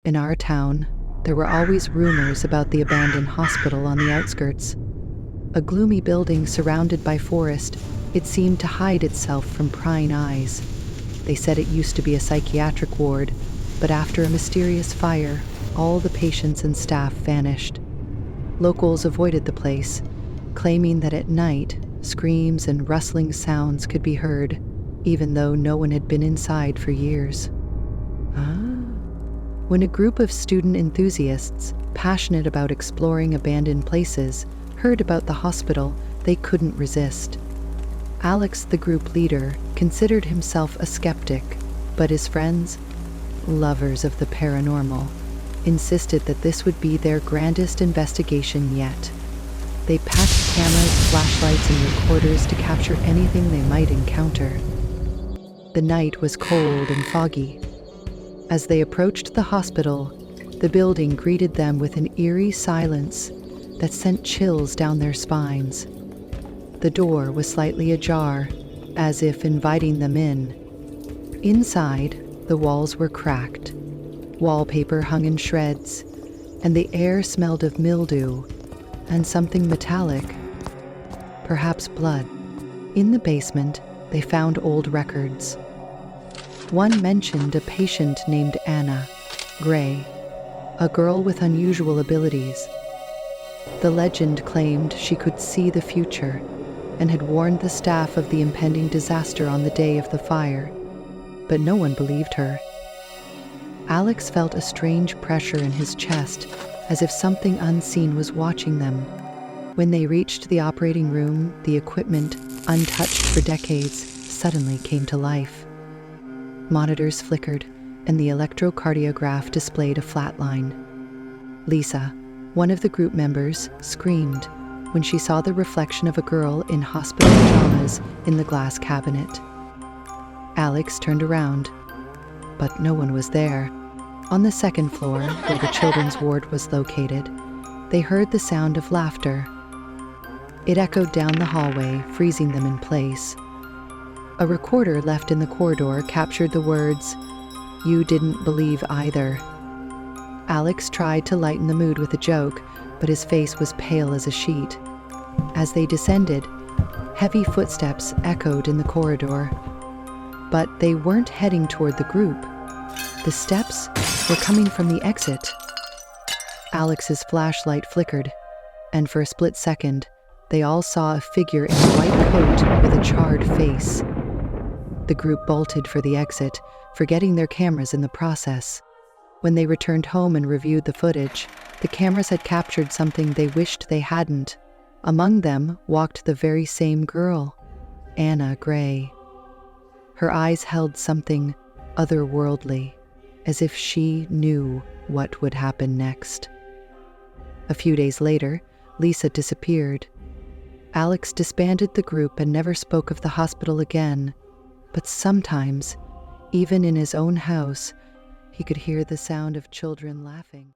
In our town, there were always rumors about the abandoned hospital on the outskirts. A gloomy building surrounded by forest, it seemed to hide itself from prying eyes. They said it used to be a psychiatric ward, but after a mysterious fire, all the patients and staff vanished. Locals avoided the place, claiming that at night, screams and rustling sounds could be heard, even though no one had been inside for years. When a group of student enthusiasts, passionate about exploring abandoned places, heard about the hospital, they couldn't resist. Alex, the group leader, considered himself a skeptic, but his friends, lovers of the paranormal, insisted that this would be their grandest investigation yet. They packed cameras, flashlights, and recorders to capture anything they might encounter. The night was cold and foggy. As they approached the hospital, the building greeted them with an eerie silence that sent chills down their spines. The door was slightly ajar, as if inviting them in. Inside, the walls were cracked, wallpaper hung in shreds, and the air smelled of mildew and something metallic, perhaps blood. In the basement, they found old records. One mentioned a patient named Anna Gray, a girl with unusual abilities. The legend claimed she could see the future and had warned the staff of the impending disaster on the day of the fire, but no one believed her. Alex felt a strange pressure in his chest, as if something unseen was watching them. When they reached the operating room, the equipment, untouched for decades, suddenly came to life. Monitors flickered, and the electrocardiograph displayed a flat line. Lisa, one of the group members, screamed when she saw the reflection of a girl in hospital pajamas in the glass cabinet. Alex turned around, but no one was there. On the second floor, where the children's ward was located, they heard the sound of laughter. It echoed down the hallway, freezing them in place. A recorder left in the corridor captured the words, "You didn't believe either." Alex tried to lighten the mood with a joke, but his face was pale as a sheet. As they descended, heavy footsteps echoed in the corridor. But they weren't heading toward the group. The steps were coming from the exit. Alex's flashlight flickered, and for a split second, they all saw a figure in a white coat with a charred face. The group bolted for the exit, forgetting their cameras in the process. When they returned home and reviewed the footage, the cameras had captured something they wished they hadn't. Among them walked the very same girl, Anna Gray. Her eyes held something otherworldly, as if she knew what would happen next. A few days later, Lisa disappeared. Alex disbanded the group and never spoke of the hospital again. But sometimes, even in his own house, he could hear the sound of children laughing.